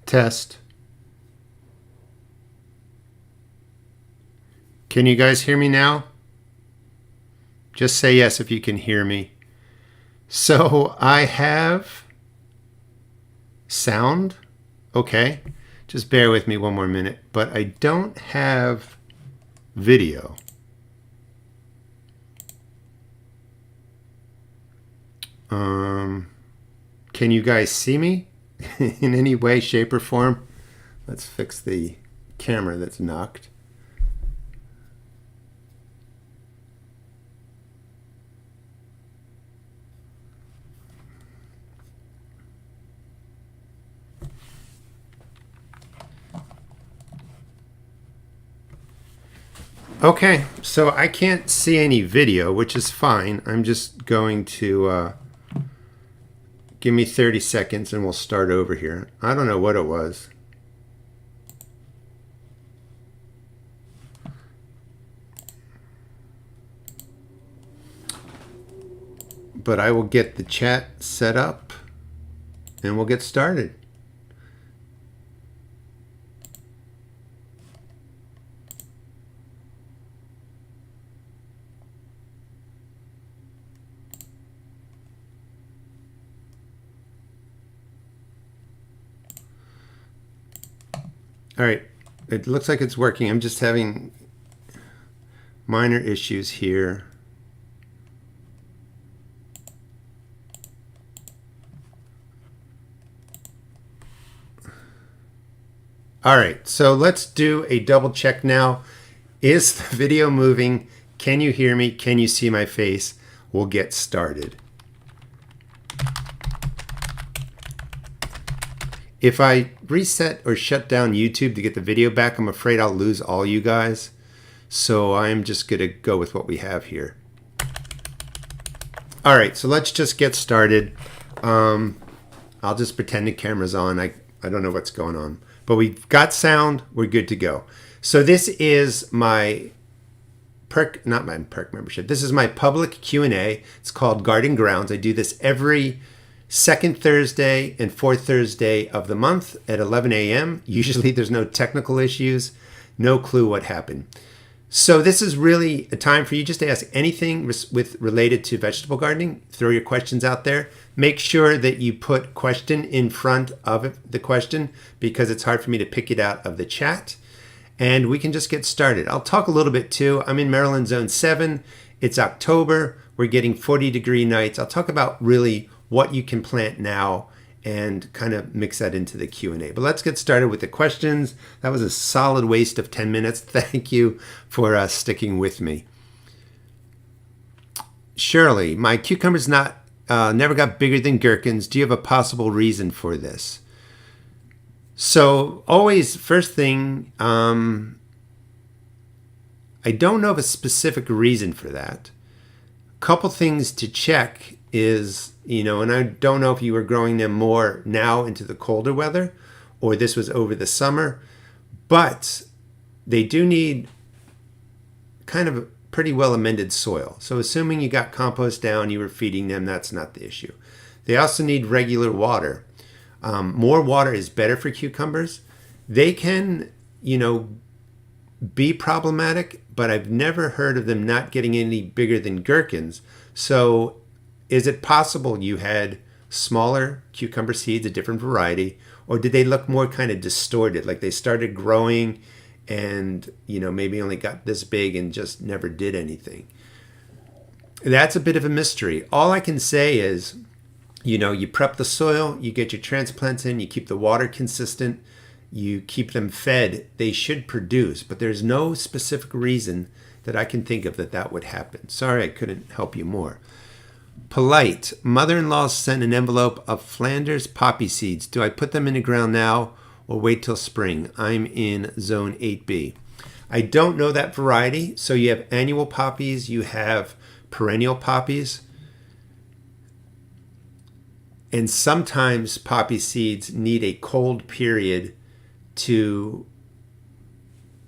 Test. Can you guys hear me now? Just say yes if you can hear me. So I have sound. Okay. Just bear with me one more minute. But I don't have video. Can you guys see me in any way, shape, or form? Let's fix the camera that's knocked. Okay, so I can't see any video, which is fine. I'm just going to give me 30 seconds and we'll start over here. I don't know what it was. But I will get the chat set up and we'll get started. All right, it looks like it's working. I'm just having minor issues here. All right, so let's do a double check now. Is the video moving? Can you hear me? Can you see my face? We'll get started. If I reset or shut down YouTube to get the video back, I'm afraid I'll lose all you guys. So I'm just going to go with what we have here. All right, so let's just get started. I'll just pretend the camera's on. I don't know what's going on. But we've got sound. We're good to go. So this is my Perk, not my Perk membership. This is my public Q&A. It's called Garden Grounds. I do this every second Thursday and fourth Thursday of the month at 11 a.m. Usually there's no technical issues, no clue what happened. So this is really a time for you just to ask anything related to vegetable gardening. Throw your questions out there. Make sure that you put question in front of the question because it's hard for me to pick it out of the chat. And we can just get started. I'll talk a little bit too. I'm in Maryland Zone 7. It's October. We're getting 40-degree nights. I'll talk about really what you can plant now and kind of mix that into the Q&A. But let's get started with the questions. That was a solid waste of 10 minutes. Thank you for sticking with me. Shirley, my cucumbers never got bigger than gherkins. Do you have a possible reason for this? So always, first thing, I don't know of a specific reason for that. A couple things to check is, and I don't know if you were growing them more now into the colder weather or this was over the summer, but they do need kind of a pretty well amended soil. So assuming you got compost down, you were feeding them, that's not the issue. They also need regular water. More water is better for cucumbers. They can, be problematic, but I've never heard of them not getting any bigger than gherkins. So is it possible you had smaller cucumber seeds, a different variety, or did they look more kind of distorted, like they started growing and, maybe only got this big and just never did anything? That's a bit of a mystery. All I can say is, you prep the soil, you get your transplants in, you keep the water consistent, you keep them fed, they should produce, but there's no specific reason that I can think of that would happen. Sorry I couldn't help you more. Polite, mother-in-law sent an envelope of Flanders poppy seeds. Do I put them in the ground now or wait till spring? I'm in zone 8B. I don't know that variety. So you have annual poppies, you have perennial poppies. And sometimes poppy seeds need a cold period to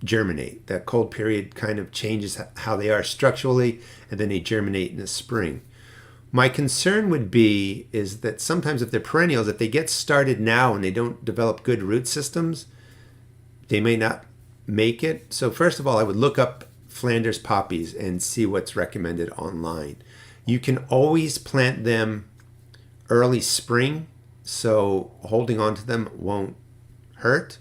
germinate. That cold period kind of changes how they are structurally, and then they germinate in the spring. My concern would be is that sometimes if they're perennials, if they get started now and they don't develop good root systems, they may not make it. So first of all, I would look up Flanders poppies and see what's recommended online. You can always plant them early spring, so holding on to them won't hurt.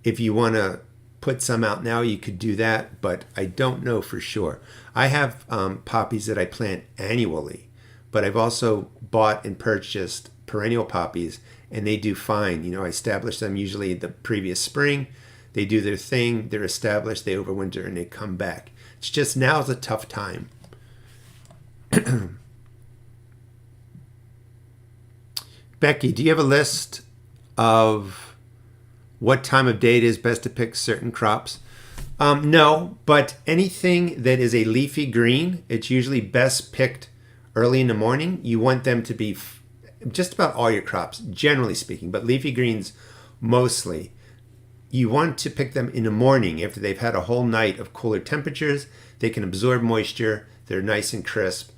If you want to put some out now, you could do that, but I don't know for sure. I have poppies that I plant annually, but I've also bought and purchased perennial poppies, and they do fine. You know, I establish them usually the previous spring. They do their thing, they're established, they overwinter, and they come back. It's just now's a tough time. Becky, do you have a list of what time of day it is best to pick certain crops? No, but anything that is a leafy green, it's usually best picked early in the morning. You want them to be just about all your crops, generally speaking, but leafy greens mostly. You want to pick them in the morning after they've had a whole night of cooler temperatures. They can absorb moisture. They're nice and crisp.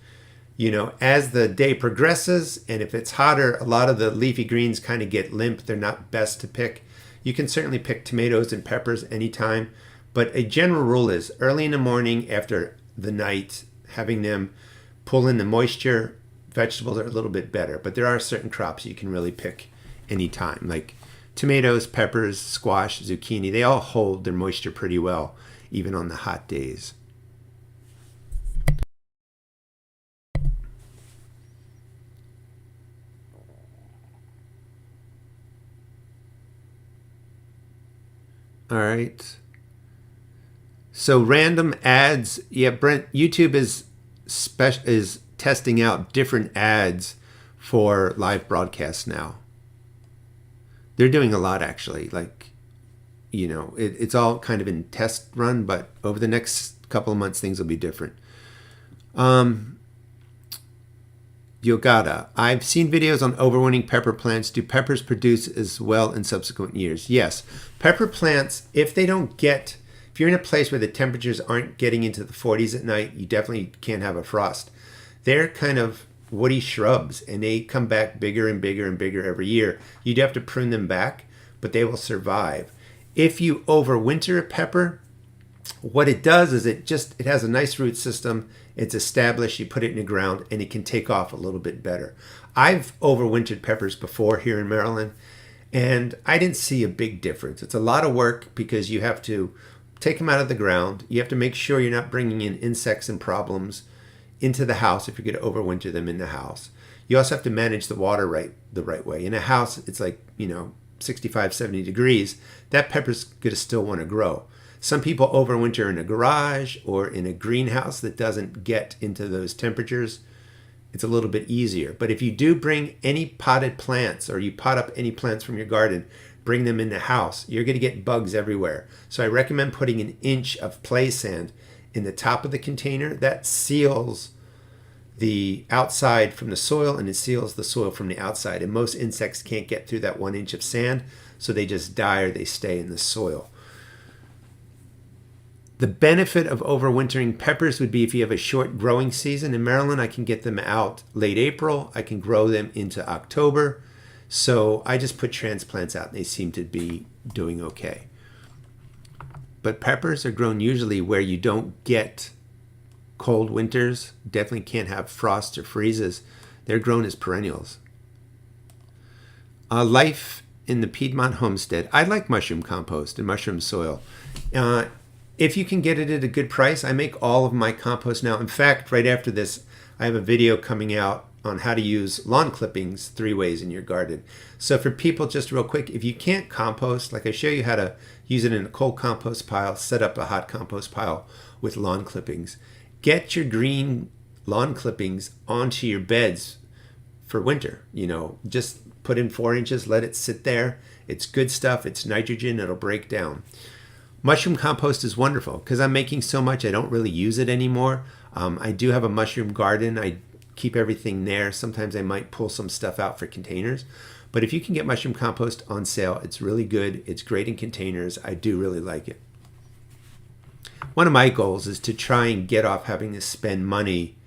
You know, as the day progresses, and if it's hotter, a lot of the leafy greens kind of get limp. They're not best to pick. You can certainly pick tomatoes and peppers anytime, but a general rule is early in the morning after the night, having them pull in the moisture. Vegetables are a little bit better, but there are certain crops you can really pick anytime, like tomatoes, peppers, squash, zucchini. They all hold their moisture pretty well, even on the hot days. All right. So random ads. Yeah, Brent, YouTube is testing out different ads for live broadcasts now. They're doing a lot, actually. Like, you know, it's all kind of in test run, but over the next couple of months, things will be different. Yogata, I've seen videos on overwintering pepper plants. Do peppers produce as well in subsequent years? Yes. Pepper plants, if you're in a place where the temperatures aren't getting into the 40s at night, you definitely can't have a frost. They're kind of woody shrubs, and they come back bigger and bigger and bigger every year. You'd have to prune them back, but they will survive. If you overwinter a pepper, what it does is it has a nice root system. It's established. You put it in the ground, and it can take off a little bit better. I've overwintered peppers before here in Maryland, and I didn't see a big difference. It's a lot of work because you have to take them out of the ground. You have to make sure you're not bringing in insects and problems into the house if you're going to overwinter them in the house. You also have to manage the water the right way. In a house, it's like, 65, 70 degrees. That pepper's going to still want to grow. Some people overwinter in a garage or in a greenhouse that doesn't get into those temperatures. It's a little bit easier. But if you do bring any potted plants, or you pot up any plants from your garden, bring them in the house, you're going to get bugs everywhere. So I recommend putting an inch of play sand in the top of the container. That seals the outside from the soil, and it seals the soil from the outside. And most insects can't get through that 1 inch of sand, so they just die or they stay in the soil. The benefit of overwintering peppers would be if you have a short growing season. In Maryland, I can get them out late April. I can grow them into October. So I just put transplants out, and they seem to be doing okay. But peppers are grown usually where you don't get cold winters. Definitely can't have frosts or freezes. They're grown as perennials. Life in the Piedmont homestead. I like mushroom compost and mushroom soil. If you can get it at a good price, I make all of my compost now. In fact, right after this, I have a video coming out on how to use lawn clippings 3 ways in your garden. So for people, just real quick, if you can't compost, like I show you how to use it in a cold compost pile, set up a hot compost pile with lawn clippings. Get your green lawn clippings onto your beds for winter. Just put in 4 inches, let it sit there. It's good stuff. It's nitrogen. It'll break down. Mushroom compost is wonderful because I'm making so much I don't really use it anymore. I do have a mushroom garden. I keep everything there. Sometimes I might pull some stuff out for containers. But if you can get mushroom compost on sale, it's really good. It's great in containers. I do really like it. One of my goals is to try and get off having to spend money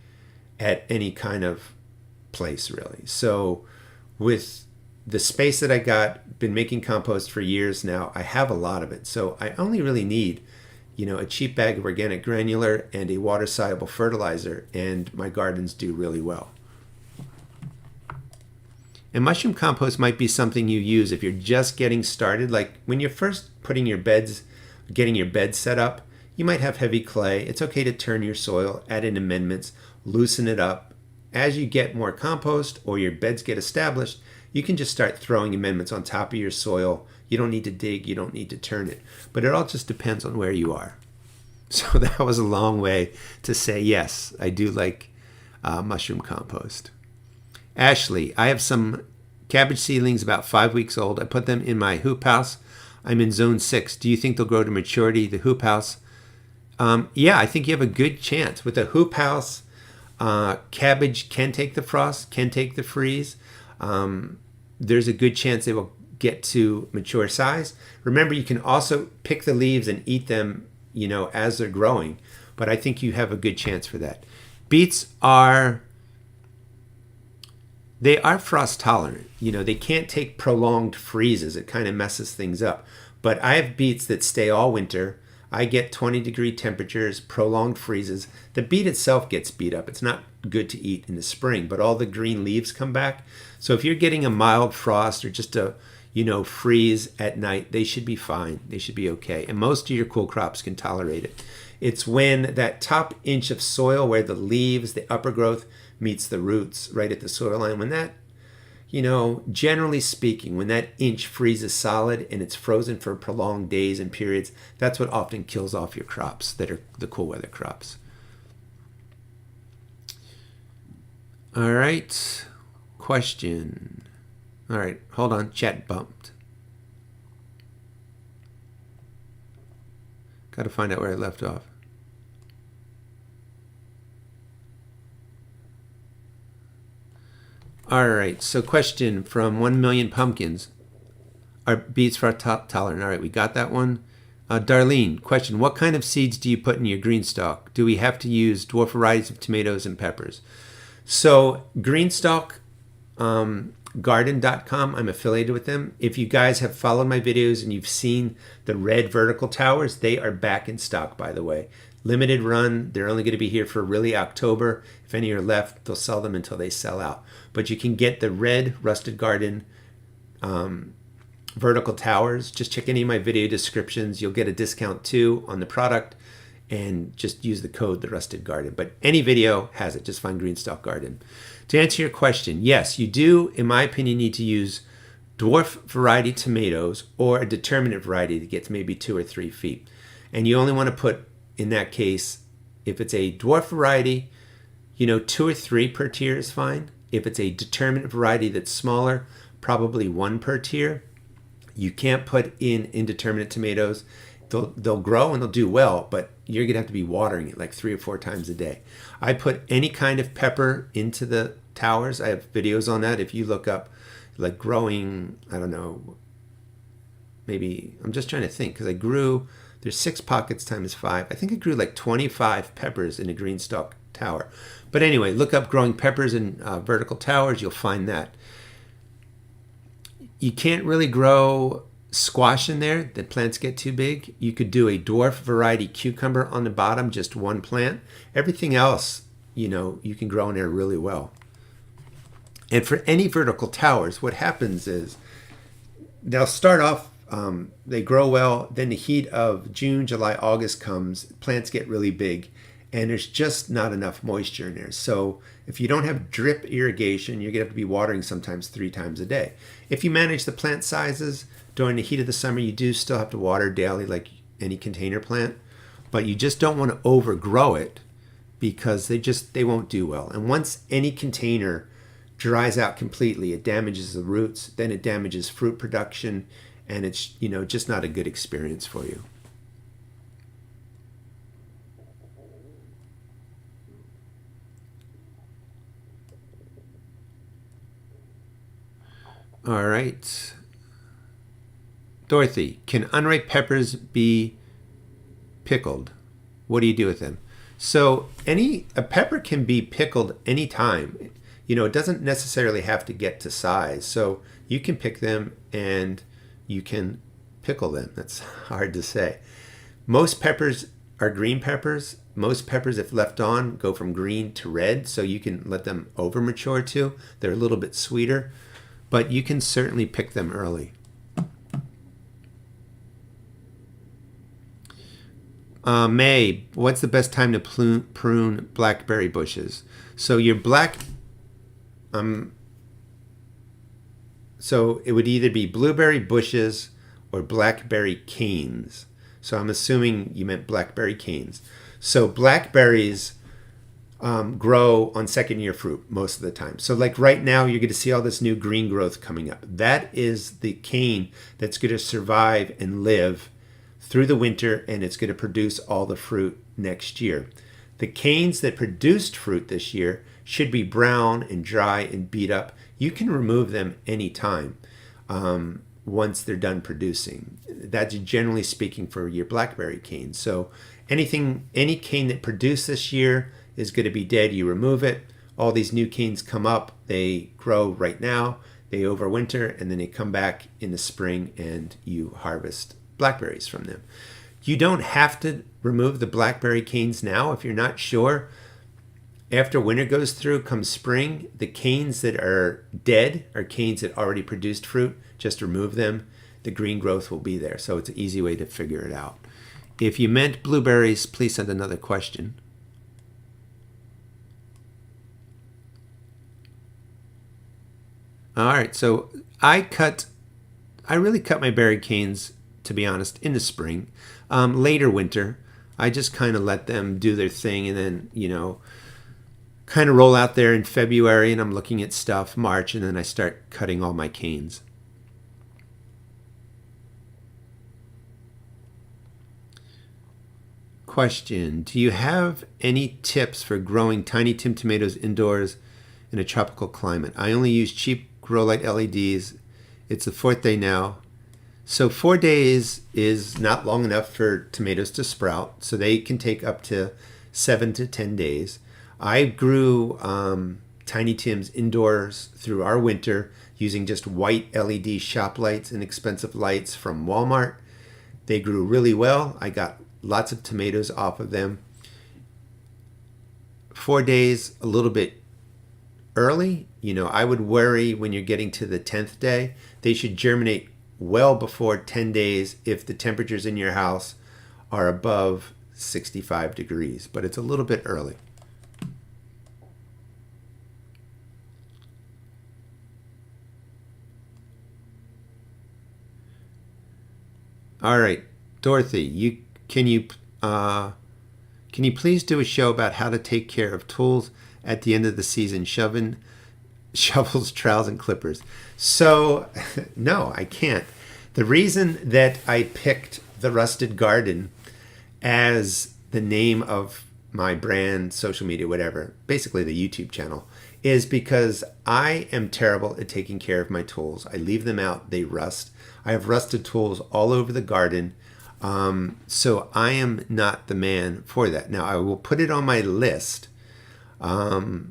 at any kind of place, really. So with the space that I got, been making compost for years now, I have a lot of it. So I only really need, a cheap bag of organic granular and a water-soluble fertilizer, and my gardens do really well. And mushroom compost might be something you use if you're just getting started. Like when you're first getting your beds set up, you might have heavy clay. It's okay to turn your soil, add in amendments, loosen it up. As you get more compost or your beds get established, you can just start throwing amendments on top of your soil. You don't need to dig, you don't need to turn it. But it all just depends on where you are. So that was a long way to say, yes, I do like mushroom compost. Ashley, I have some cabbage seedlings about 5 weeks old. I put them in my hoop house. I'm in zone 6. Do you think they'll grow to maturity, the hoop house? Yeah, I think you have a good chance. With a hoop house, cabbage can take the frost, can take the freeze. There's a good chance they will get to mature size. Remember, you can also pick the leaves and eat them, as they're growing. But I think you have a good chance for that. Beets are frost tolerant. They can't take prolonged freezes. It kind of messes things up. But I have beets that stay all winter. I get 20-degree temperatures, prolonged freezes. The beet itself gets beat up. It's not good to eat in the spring, but all the green leaves come back. So if you're getting a mild frost or just a, freeze at night, they should be fine. They should be okay. And most of your cool crops can tolerate it. It's when that top inch of soil where the leaves, the upper growth, meets the roots right at the soil line. When that, generally speaking, when that inch freezes solid and it's frozen for prolonged days and periods, that's what often kills off your crops that are the cool weather crops. All right, question. All right, hold on, chat bumped. Got to find out where I left off. All right, so question from 1 Million Pumpkins. Are beets frost tolerant? All right, we got that one. Darlene, question, what kind of seeds do you put in your GreenStalk? Do we have to use dwarf varieties of tomatoes and peppers? So GreenStalk, garden.com, I'm affiliated with them. If you guys have followed my videos and you've seen the red vertical towers, they are back in stock, by the way. Limited run. They're only going to be here for really October. If any are left, they'll sell them until they sell out. But you can get the red Rusted Garden vertical towers. Just check any of my video descriptions. You'll get a discount too on the product, and just use the code The Rusted Garden. But any video has it. Just find GreenStalk Garden. To answer your question, yes, you do, in my opinion, need to use dwarf variety tomatoes or a determinate variety that gets maybe 2 or 3 feet. And you only want to put, in that case, if it's a dwarf variety, 2 or 3 per tier is fine. If it's a determinate variety that's smaller, probably 1 per tier. You can't put in indeterminate tomatoes. They'll grow and they'll do well, but you're going to have to be watering it like 3 or 4 times a day. I put any kind of pepper into the towers. I have videos on that. If you look up like growing, I don't know, maybe, I'm just trying to think, because there's 6 pockets times 5. I think I grew like 25 peppers in a GreenStalk tower. But anyway, look up growing peppers in vertical towers. You'll find that. You can't really grow squash in there. The plants get too big. You could do a dwarf variety cucumber on the bottom, just 1 plant. Everything else, you can grow in there really well. And for any vertical towers, what happens is they'll start off, they grow well, then the heat of June, July, August comes, plants get really big, and there's just not enough moisture in there. So if you don't have drip irrigation, you're going to have to be watering sometimes 3 times a day. If you manage the plant sizes, during the heat of the summer, you do still have to water daily like any container plant, but you just don't want to overgrow it because they won't do well. And once any container dries out completely, it damages the roots, then it damages fruit production, and it's just not a good experience for you. All right. Dorothy, can unripe peppers be pickled? What do you do with them? So a pepper can be pickled anytime. it doesn't necessarily have to get to size. So you can pick them and you can pickle them. That's hard to say. Most peppers are green peppers. Most peppers, if left on, go from green to red, so you can let them over mature too. They're a little bit sweeter, but you can certainly pick them early. May, what's the best time to prune blackberry bushes? So your so it would either be blueberry bushes or blackberry canes. So I'm assuming you meant blackberry canes. So blackberries grow on second year fruit most of the time. So like right now, you're going to see all this new green growth coming up. That is the cane that's going to survive and live through the winter, and it's going to produce all the fruit next year. The canes that produced fruit this year should be brown and dry and beat up. You can remove them anytime once they're done producing. That's generally speaking for your blackberry cane. So any cane that produced this year is going to be dead. You remove it. All these new canes come up. They grow right now. They overwinter, and then they come back in the spring, and you harvest blackberries from them. You don't have to remove the blackberry canes now if you're not sure. After winter goes through, come spring, the canes that are dead are canes that already produced fruit. Just remove them. The green growth will be there. So it's an easy way to figure it out. If you meant blueberries, please send another question. All right, so I really cut my berry canes, to be honest, in the spring. Later winter, I just kind of let them do their thing, and then, kind of roll out there in February, and I'm looking at stuff, March, and then I start cutting all my canes. Question, do you have any tips for growing tiny Tim tomatoes indoors in a tropical climate? I only use cheap grow light LEDs. It's the 4th day now. So 4 days is not long enough for tomatoes to sprout, so they can take up to 7 to 10 days. I grew Tiny Tims indoors through our winter using just white LED shop lights, inexpensive lights from Walmart. They grew really well. I got lots of tomatoes off of them. 4 days, a little bit early. I would worry when you're getting to the 10th day. They should germinate well before 10 days if the temperatures in your house are above 65 degrees, but it's a little bit early. All right, Dorothy, can you please do a show about how to take care of tools at the end of the season, shovels, trowels, and clippers? So, no, I can't. The reason that I picked the Rusted Garden as the name of my brand, social media, whatever, basically the YouTube channel, is because I am terrible at taking care of my tools. I leave them out, they rust. I have rusted tools all over the garden. So I am not the man for that. Now, I will put it on my list. The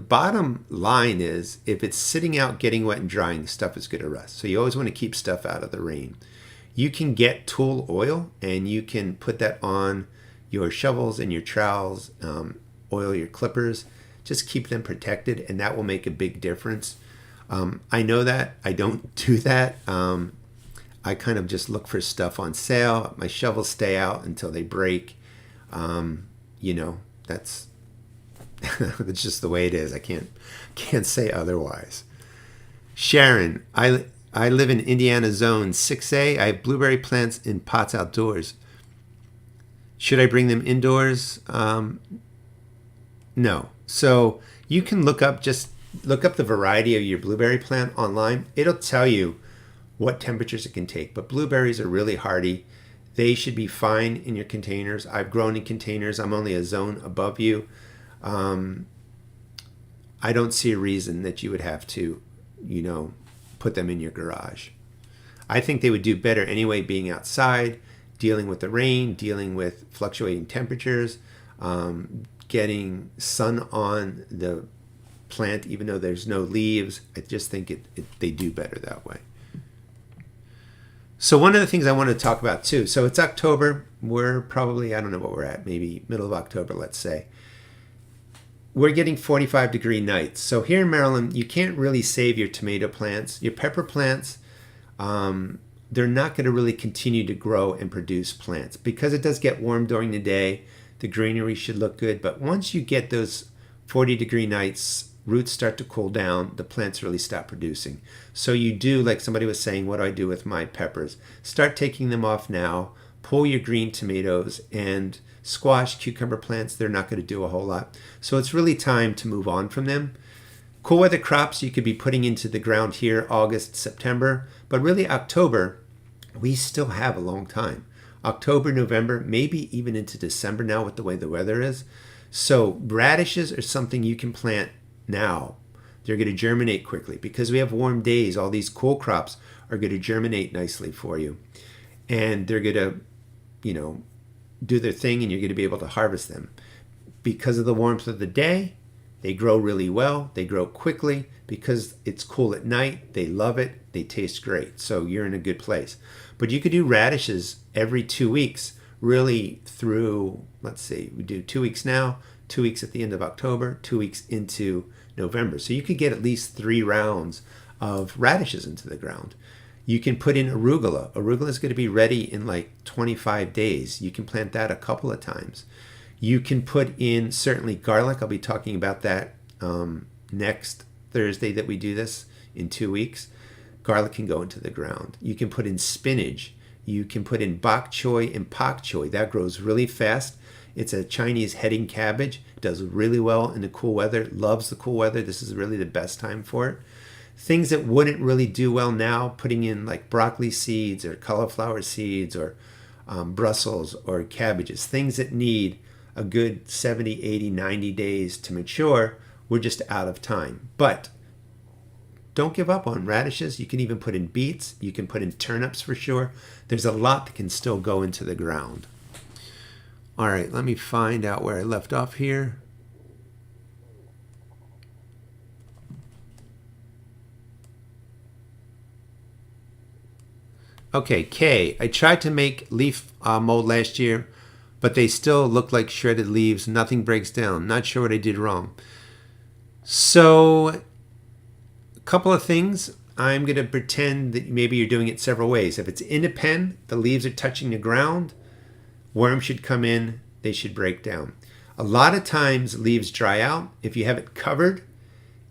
bottom line is if it's sitting out, getting wet and drying, stuff is going to rust. So you always want to keep stuff out of the rain. You can get tool oil and you can put that on your shovels and your trowels, oil your clippers. Just keep them protected, and that will make a big difference. I know that. I don't do that. I kind of just look for stuff on sale. My shovels stay out until they break. That's that's just the way it is. I can't say otherwise. Sharon, I live in Indiana Zone 6A. I have blueberry plants in pots outdoors. Should I bring them indoors? No. So you can look up the variety of your blueberry plant online. It'll tell you what temperatures it can take. But blueberries are really hardy. They should be fine in your containers. I've grown in containers. I'm only a zone above you. I don't see a reason that you would have to, put them in your garage. I think they would do better anyway being outside, dealing with the rain, dealing with fluctuating temperatures, getting sun on the plant even though there's no leaves. I just think they do better that way. So one of the things I want to talk about too, so it's October, we're probably, I don't know what we're at, maybe middle of October, let's say. We're getting 45-degree nights. So here in Maryland, you can't really save your tomato plants. Your pepper plants, they're not going to really continue to grow and produce plants. Because it does get warm during the day, the greenery should look good. But once you get those 40-degree nights, roots start to cool down, the plants really stop producing. So you do, like somebody was saying, what do I do with my peppers? Start taking them off now, pull your green tomatoes, and squash, cucumber plants, they're not going to do a whole lot. So it's really time to move on from them. Cool weather crops you could be putting into the ground here August, September, but really October, we still have a long time. October, November, maybe even into December now with the way the weather is. So radishes are something you can plant now. They're going to germinate quickly because we have warm days. All these cool crops are going to germinate nicely for you. And they're going to, do their thing, and you're going to be able to harvest them. Because of the warmth of the day, they grow really well. They grow quickly. Because it's cool at night, they love it. They taste great. So you're in a good place. But you could do radishes every 2 weeks, really through, let's see, we do 2 weeks now, 2 weeks at the end of October, 2 weeks into November. So you could get at least 3 rounds of radishes into the ground. You can put in arugula. Arugula is going to be ready in like 25 days. You can plant that a couple of times. You can put in certainly garlic. I'll be talking about that next Thursday that we do this in 2 weeks. Garlic can go into the ground. You can put in spinach. You can put in bok choy and pak choy. That grows really fast. It's a Chinese heading cabbage. It does really well in the cool weather. Loves the cool weather. This is really the best time for it. Things that wouldn't really do well now, putting in like broccoli seeds or cauliflower seeds or Brussels or cabbages, things that need a good 70, 80, 90 days to mature, we're just out of time. But don't give up on radishes. You can even put in beets. You can put in turnips for sure. There's a lot that can still go into the ground. All right, let me find out where I left off here. Okay, K. I tried to make leaf mold last year, but they still look like shredded leaves. Nothing breaks down. Not sure what I did wrong. So, a couple of things. I'm going to pretend that maybe you're doing it several ways. If it's in a pen, the leaves are touching the ground, worms should come in, they should break down. A lot of times leaves dry out. If you have it covered,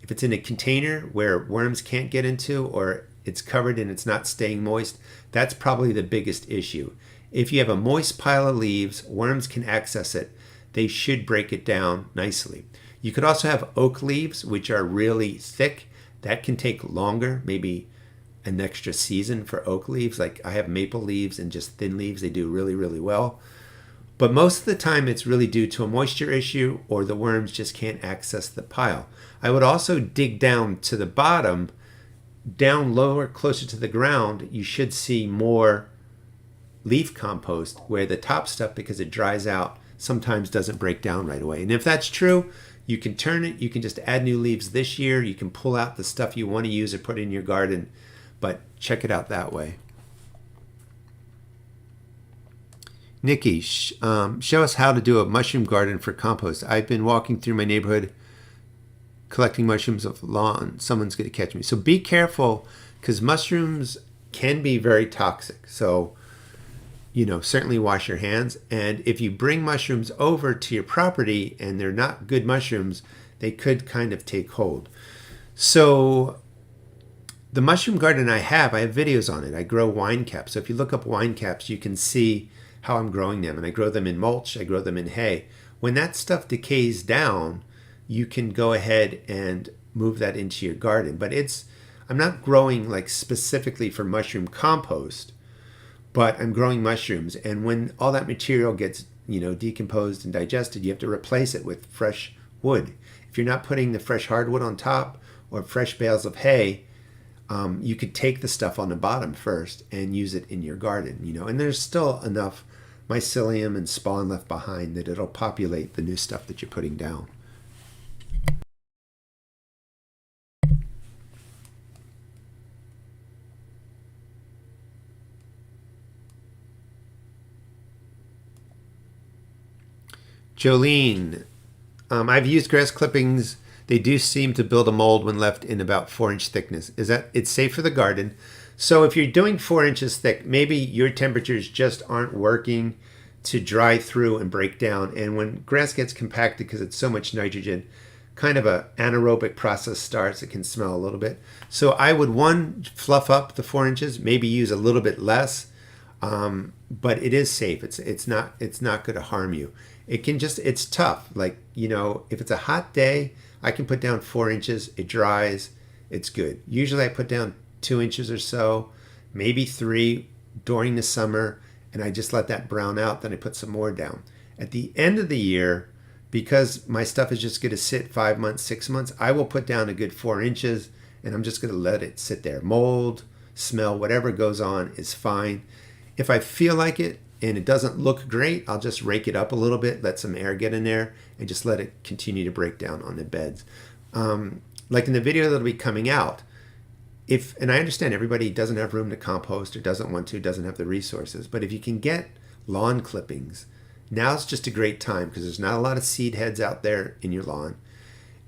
if it's in a container where worms can't get into, or it's covered and it's not staying moist, that's probably the biggest issue. If you have a moist pile of leaves, worms can access it. They should break it down nicely. You could also have oak leaves, which are really thick. That can take longer, maybe an extra season for oak leaves. Like I have maple leaves and just thin leaves. They do really, really well. But most of the time it's really due to a moisture issue or the worms just can't access the pile. I would also dig down to the bottom, down lower, closer to the ground. You should see more leaf compost, where the top stuff, because it dries out, sometimes doesn't break down right away. And if that's true, you can turn it. You can just add new leaves this year. You can pull out the stuff you want to use or put in your garden, but check it out that way. Nikki, show us how to do a mushroom garden for compost. I've been walking through my neighborhood collecting mushrooms of lawn. Someone's going to catch me. So be careful, because mushrooms can be very toxic. So, certainly wash your hands. And if you bring mushrooms over to your property and they're not good mushrooms, they could kind of take hold. So the mushroom garden I have videos on it. I grow wine caps. So if you look up wine caps, you can see how I'm growing them. And I grow them in mulch. I grow them in hay. When that stuff decays down, you can go ahead and move that into your garden. But I'm not growing like specifically for mushroom compost, but I'm growing mushrooms. And when all that material gets, decomposed and digested, you have to replace it with fresh wood. If you're not putting the fresh hardwood on top or fresh bales of hay, you could take the stuff on the bottom first and use it in your garden, and there's still enough mycelium and spawn left behind that it'll populate the new stuff that you're putting down. Jolene, I've used grass clippings. They do seem to build a mold when left in about 4-inch thickness. Is that it's safe for the garden? So if you're doing 4 inches thick, maybe your temperatures just aren't working to dry through and break down. And when grass gets compacted because it's so much nitrogen, kind of a anaerobic process starts. It can smell a little bit. So I would, one, fluff up the 4 inches, maybe use a little bit less, but it is safe. It's not going to harm you. It can just, it's tough. Like, you know, if it's a hot day, I can put down 4 inches. It dries. It's good. Usually I put down 2 inches or so, maybe 3 during the summer, and I just let that brown out. Then I put some more down. At the end of the year, because my stuff is just going to sit 5 months, 6 months, I will put down a good 4 inches, and I'm just going to let it sit there. Mold, smell, whatever goes on is fine. If I feel like it and it doesn't look great, I'll just rake it up a little bit, let some air get in there, and just let it continue to break down on the beds. Like in the video that'll be coming out, and I understand everybody doesn't have room to compost or doesn't want to, doesn't have the resources, but if you can get lawn clippings, now's just a great time because there's not a lot of seed heads out there in your lawn.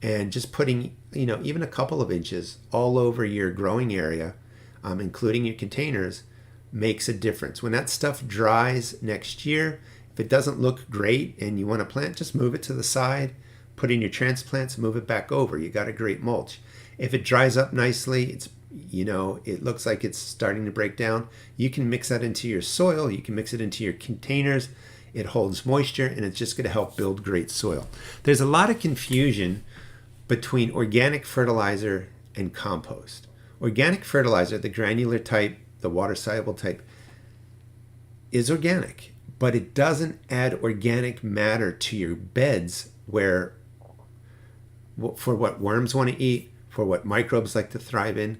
And just putting, you know, even a couple of inches all over your growing area, including your containers, makes a difference. When that stuff dries next year, if it doesn't look great and you want to plant, just move it to the side, put in your transplants, move it back over. You got a great mulch. If it dries up nicely, it's, you know, it looks like it's starting to break down, you can mix that into your soil, you can mix it into your containers. It holds moisture, and it's just going to help build great soil. There's a lot of confusion between organic fertilizer and compost. Organic fertilizer, the granular type, the water-soluble type, is organic, but it doesn't add organic matter to your beds for what worms want to eat, for what microbes like to thrive in,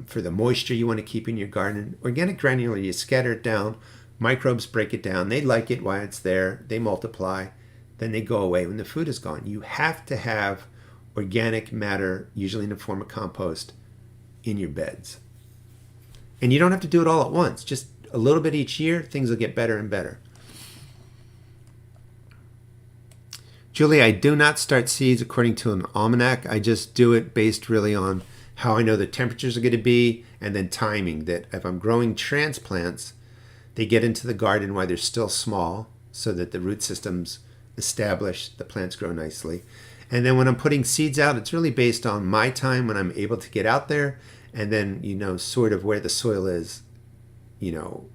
for the moisture you want to keep in your garden. Organic granular, you scatter it down, microbes break it down, they like it while it's there, they multiply, then they go away when the food is gone. You have to have organic matter, usually in the form of compost, in your beds. And you don't have to do it all at once. Just a little bit each year, things will get better and better. Julie, I do not start seeds according to an almanac. I just do it based really on how I know the temperatures are going to be, and then timing. That if I'm growing transplants, they get into the garden while they're still small so that the root system's established, the plants grow nicely. And then when I'm putting seeds out, it's really based on my time when I'm able to get out there, and then, you know, sort of where the soil is, you know,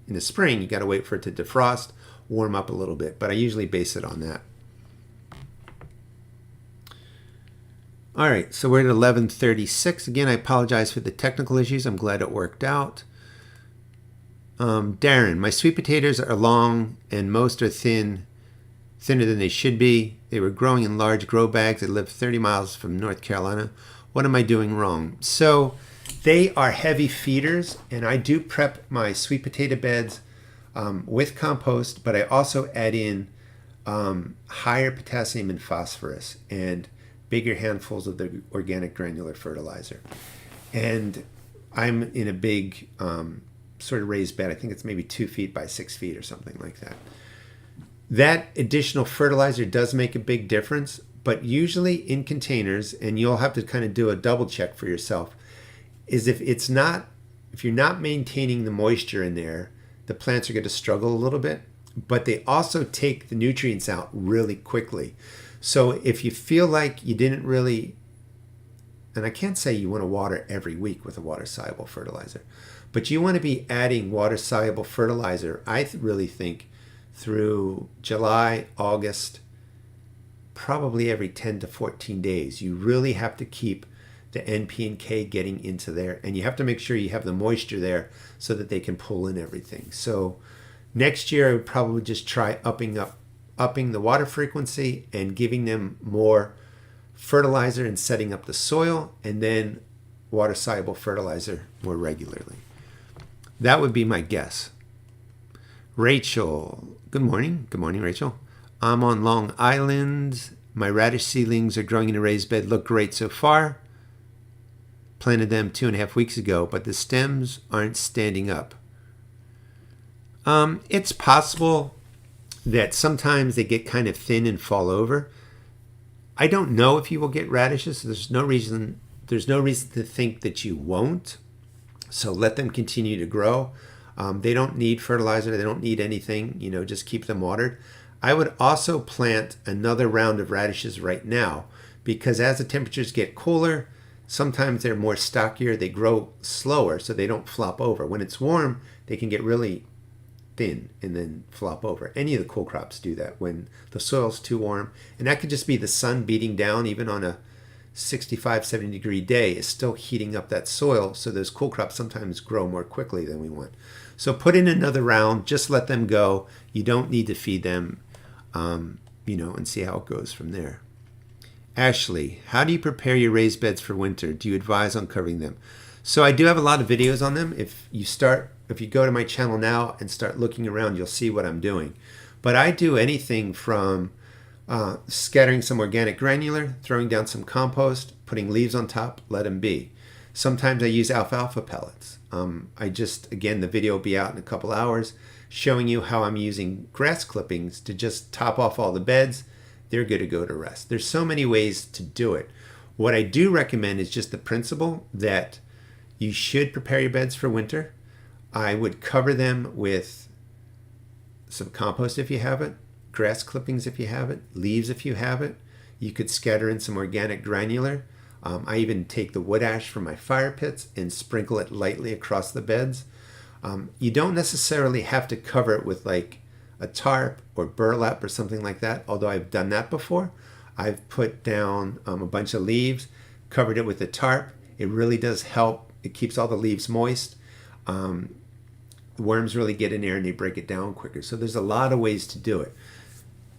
in the spring, you got to wait for it to defrost, warm up a little bit, but I usually base it on that. All right, so we're at 11:36. Again, I apologize for the technical issues. I'm glad it worked out. Darren, my sweet potatoes are long and most are thinner than they should be. They were growing in large grow bags. I live 30 miles from North Carolina. What am I doing wrong? So they are heavy feeders, and I do prep my sweet potato beds with compost, but I also add in higher potassium and phosphorus and bigger handfuls of the organic granular fertilizer. And I'm in a big sort of raised bed. I think it's maybe 2 feet by 6 feet or something like that. That additional fertilizer does make a big difference, but usually in containers, and you'll have to kind of do a double check for yourself, is if you're not maintaining the moisture in there, the plants are going to struggle a little bit, but they also take the nutrients out really quickly. So if you feel like you didn't really, and I can't say you want to water every week with a water-soluble fertilizer, but you want to be adding water-soluble fertilizer, I really think, through July, August, probably every 10 to 14 days. You really have to keep the NP and K getting into there, and you have to make sure you have the moisture there so that they can pull in everything. So next year I would probably just try upping the water frequency and giving them more fertilizer and setting up the soil, and then water-soluble fertilizer more regularly. That would be my guess. Rachel, good morning. Good morning, Rachel. I'm on Long Island. My radish seedlings are growing in a raised bed. Look great so far. Planted them 2.5 weeks ago, but the stems aren't standing up. It's possible that sometimes they get kind of thin and fall over. I don't know if you will get radishes. There's no reason to think that you won't. So let them continue to grow. They don't need fertilizer. They don't need anything. Just keep them watered. I would also plant another round of radishes right now, because as the temperatures get cooler, sometimes they're more stockier. They grow slower, so they don't flop over. When it's warm, they can get really thin and then flop over. Any of the cool crops do that when the soil's too warm. And that could just be the sun beating down, even on a 65, 70 degree day, is still heating up that soil. So those cool crops sometimes grow more quickly than we want. So put in another round, just let them go. You don't need to feed them, and see how it goes from there. Ashley, how do you prepare your raised beds for winter? Do you advise on covering them? So I do have a lot of videos on them. If you go to my channel now and start looking around, you'll see what I'm doing. But I do anything from scattering some organic granular, throwing down some compost, putting leaves on top, let them be. Sometimes I use alfalfa pellets. Again, the video will be out in a couple hours showing you how I'm using grass clippings to just top off all the beds. They're good to go to rest. There's so many ways to do it. What I do recommend is just the principle that you should prepare your beds for winter. I would cover them with some compost if you have it, grass clippings if you have it, leaves if you have it. You could scatter in some organic granular. I even take the wood ash from my fire pits and sprinkle it lightly across the beds. You don't necessarily have to cover it with like a tarp or burlap or something like that, although I've done that before. I've put down a bunch of leaves, covered it with a tarp. It really does help. It keeps all the leaves moist. The worms really get in there and they break it down quicker. So there's a lot of ways to do it.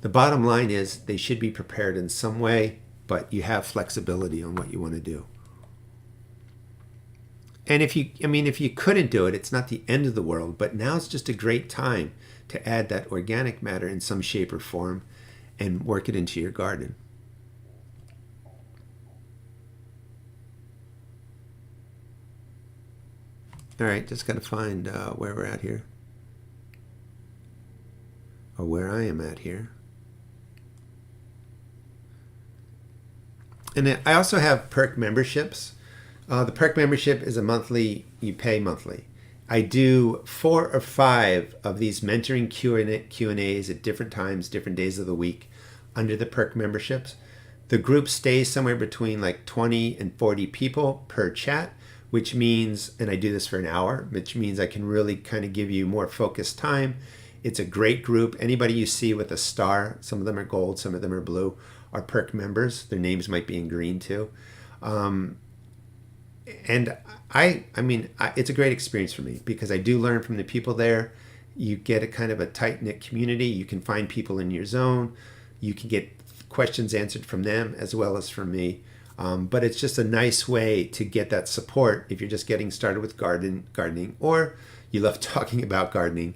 The bottom line is they should be prepared in some way, but you have flexibility on what you want to do. And if you couldn't do it, it's not the end of the world, but now's just a great time to add that organic matter in some shape or form and work it into your garden. All right, just got to find where we're at here, or where I am at here. And then I also have Perk memberships. The Perk membership is a monthly, you pay monthly. I do 4 or 5 of these mentoring Q&As at different times, different days of the week under the Perk memberships. The group stays somewhere between like 20 and 40 people per chat, which means, and I do this for an hour, which means I can really kind of give you more focused time. It's a great group. Anybody you see with a star, some of them are gold, some of them are blue, are Perk members. Their names might be in green too. And it's a great experience for me because I do learn from the people there. You get a kind of a tight-knit community. You can find people in your zone. You can get questions answered from them as well as from me. But it's just a nice way to get that support if you're just getting started with gardening, or you love talking about gardening.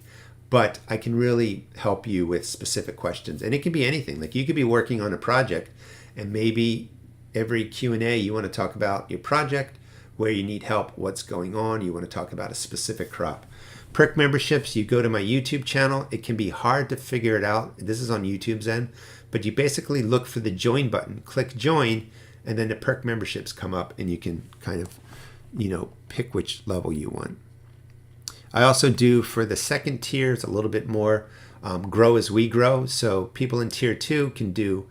But I can really help you with specific questions. And it can be anything. Like you could be working on a project and maybe every Q&A you want to talk about your project, where you need help, what's going on, you want to talk about a specific crop. Perk memberships, you go to my YouTube channel. It can be hard to figure it out. This is on YouTube's end, but you basically look for the join button, click join, and then the Perk memberships come up and you can kind of, pick which level you want. I also do for the second tier, it's a little bit more grow as we grow. So people in tier 2 can do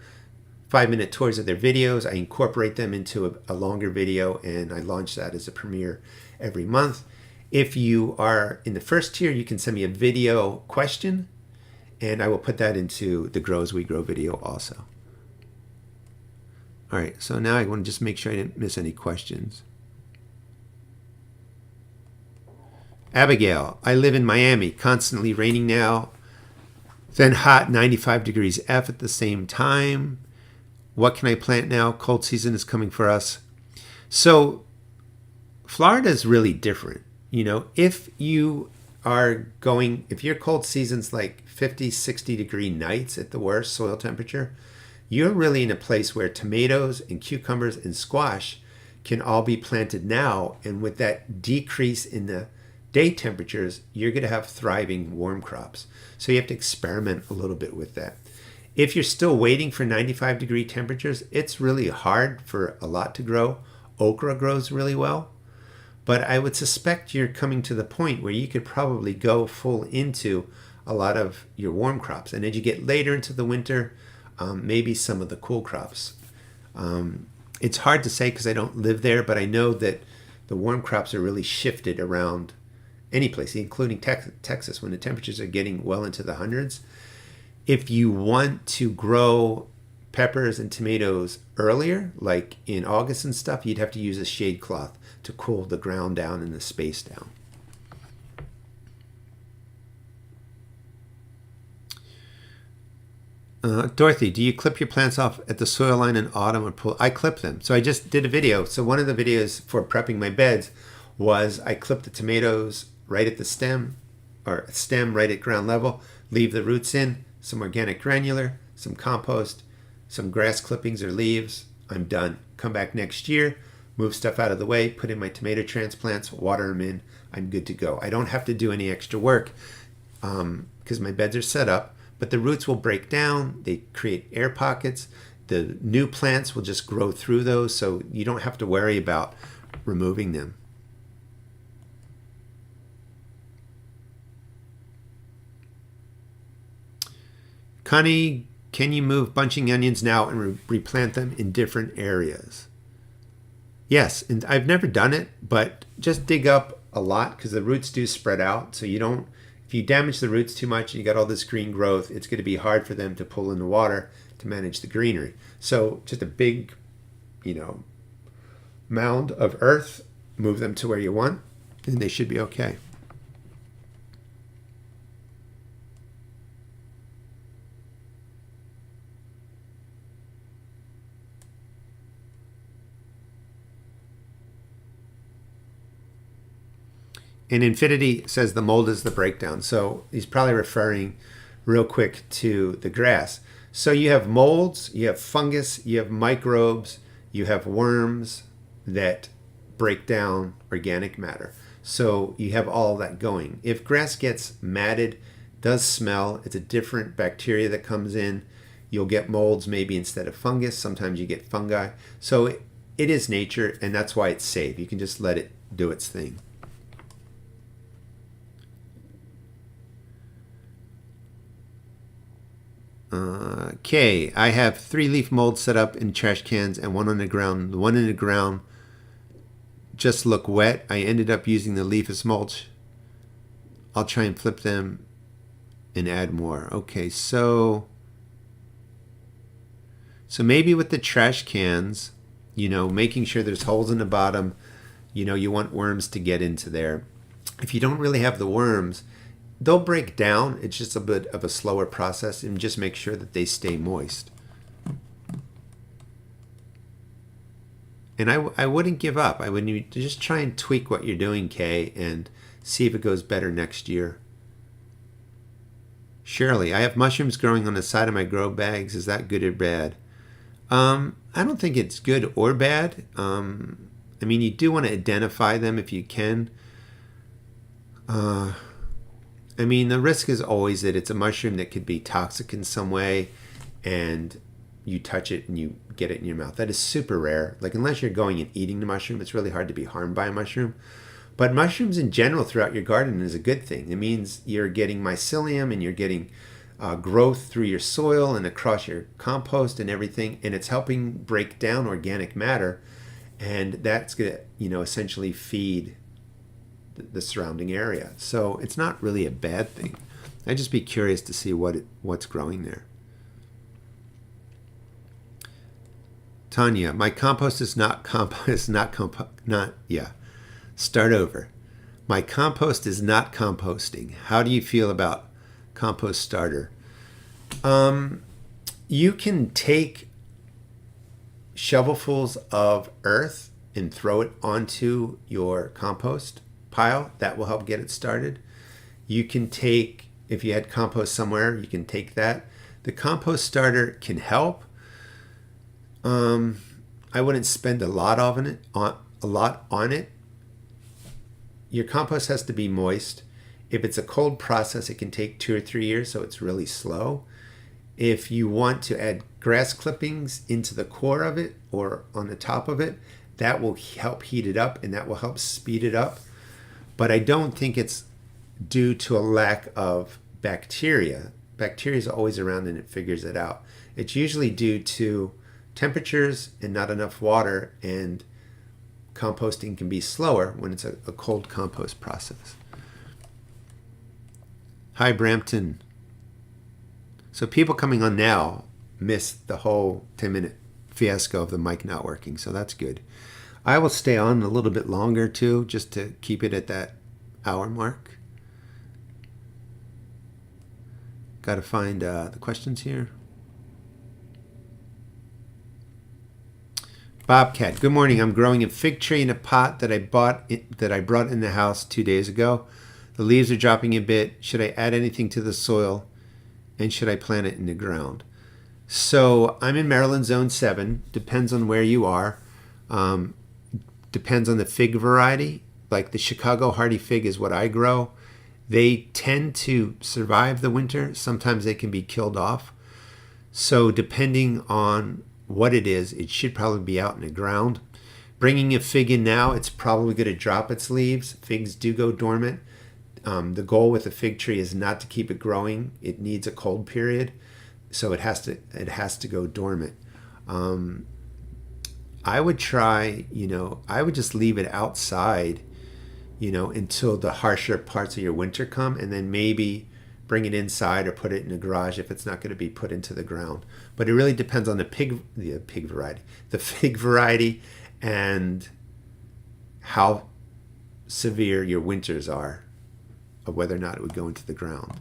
5-minute tours of their videos. I incorporate them into a longer video and I launch that as a premiere every month. If you are in the first tier, you can send me a video question and I will put that into the Grow as We Grow video also. All right, so now I want to just make sure I didn't miss any questions. Abigail, I live in Miami, constantly raining now, then hot 95 degrees F at the same time. What can I plant now? Cold season is coming for us. So Florida is really different. If your cold season's like 50, 60 degree nights at the worst soil temperature, you're really in a place where tomatoes and cucumbers and squash can all be planted now. And with that decrease in the day temperatures, you're going to have thriving worm crops. So you have to experiment a little bit with that. If you're still waiting for 95-degree temperatures, it's really hard for a lot to grow. Okra grows really well. But I would suspect you're coming to the point where you could probably go full into a lot of your warm crops. And as you get later into the winter, maybe some of the cool crops. It's hard to say because I don't live there, but I know that the warm crops are really shifted around any place, including Texas, when the temperatures are getting well into the hundreds. If you want to grow peppers and tomatoes earlier, like in August and stuff, you'd have to use a shade cloth to cool the ground down and the space down. Dorothy, do you clip your plants off at the soil line in autumn or pull? I clip them. So I just did a video. So one of the videos for prepping my beds was I clipped the tomatoes right at the stem, or stem right at ground level, leave the roots in, some organic granular, some compost, some grass clippings or leaves. I'm done. Come back next year, move stuff out of the way, put in my tomato transplants, water them in. I'm good to go. I don't have to do any extra work because my beds are set up. But the roots will break down, they create air pockets, the new plants will just grow through those, so you don't have to worry about removing them. Connie, can you move bunching onions now and replant them in different areas? Yes, and I've never done it, but just dig up a lot because the roots do spread out, so you don't. If you damage the roots too much and you got all this green growth, it's going to be hard for them to pull in the water to manage the greenery. So just a big, mound of earth, move them to where you want, and they should be okay. And Infinity says the mold is the breakdown. So he's probably referring real quick to the grass. So you have molds, you have fungus, you have microbes, you have worms that break down organic matter. So you have all that going. If grass gets matted, does smell, it's a different bacteria that comes in. You'll get molds maybe instead of fungus. Sometimes you get fungi. So it is nature, and that's why it's safe. You can just let it do its thing. Okay, I have 3-leaf molds set up in trash cans and one on the ground. The one in the ground just look wet. I ended up using the leaf as mulch. I'll try and flip them and add more. Okay, so maybe with the trash cans, making sure there's holes in the bottom, you want worms to get into there. If you don't really have the worms, they'll break down. It's just a bit of a slower process, and just make sure that they stay moist. And I wouldn't give up. I would just try and tweak what you're doing, Kay, and see if it goes better next year. Shirley, I have mushrooms growing on the side of my grow bags. Is that good or bad? I don't think it's good or bad. You do want to identify them if you can. The risk is always that it's a mushroom that could be toxic in some way, and you touch it and you get it in your mouth. That is super rare. Like, unless you're going and eating the mushroom, it's really hard to be harmed by a mushroom. But mushrooms in general throughout your garden is a good thing. It means you're getting mycelium and you're getting growth through your soil and across your compost and everything, and it's helping break down organic matter, and that's going to, essentially feed the surrounding area. So it's not really a bad thing. I'd just be curious to see what's growing there. Tanya, my compost is not Start over. My compost is not composting. How do you feel about compost starter? You can take shovelfuls of earth and throw it onto your compost pile. That will help get it started. You can take, if you had compost somewhere, you can take that. The compost starter can help. I wouldn't spend a lot on it. your compost has to be moist. If it's a cold process, it can take 2 or 3 years, so it's really slow. If you want to add grass clippings into the core of it or on the top of it, that will help heat it up and that will help speed it up. But I don't think it's due to a lack of bacteria. Bacteria is always around and it figures it out. It's usually due to temperatures and not enough water, and composting can be slower when it's a cold compost process. Hi, Brampton. So people coming on now missed the whole 10-minute fiasco of the mic not working, so that's good. I will stay on a little bit longer too, just to keep it at that hour mark. Got to find the questions here. Bobcat, good morning. I'm growing a fig tree in a pot that I brought in the house 2 days ago. The leaves are dropping a bit. Should I add anything to the soil? And should I plant it in the ground? So I'm in Maryland Zone 7. Depends on where you are. Depends on the fig variety. Like the Chicago Hardy fig is what I grow. They tend to survive the winter. Sometimes they can be killed off. So depending on what it is, it should probably be out in the ground. Bringing a fig in now, it's probably going to drop its leaves. Figs do go dormant. The goal with a fig tree is not to keep it growing. It needs a cold period, so it has to go dormant. I would try, I would just leave it outside, until the harsher parts of your winter come, and then maybe bring it inside or put it in a garage if it's not going to be put into the ground. But it really depends on the fig variety, and how severe your winters are, of whether or not it would go into the ground.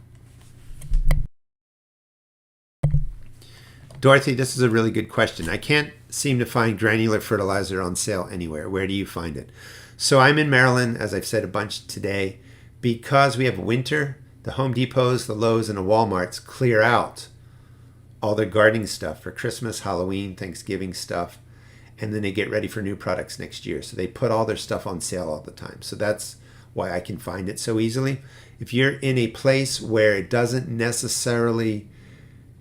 Dorothy, this is a really good question. I can't seem to find granular fertilizer on sale anywhere. Where do you find it? So I'm in Maryland, as I've said a bunch today. Because we have winter, the Home Depots, the Lowe's, and the Walmarts clear out all their gardening stuff for Christmas, Halloween, Thanksgiving stuff, and then they get ready for new products next year. So they put all their stuff on sale all the time. So that's why I can find it so easily. If you're in a place where it doesn't necessarily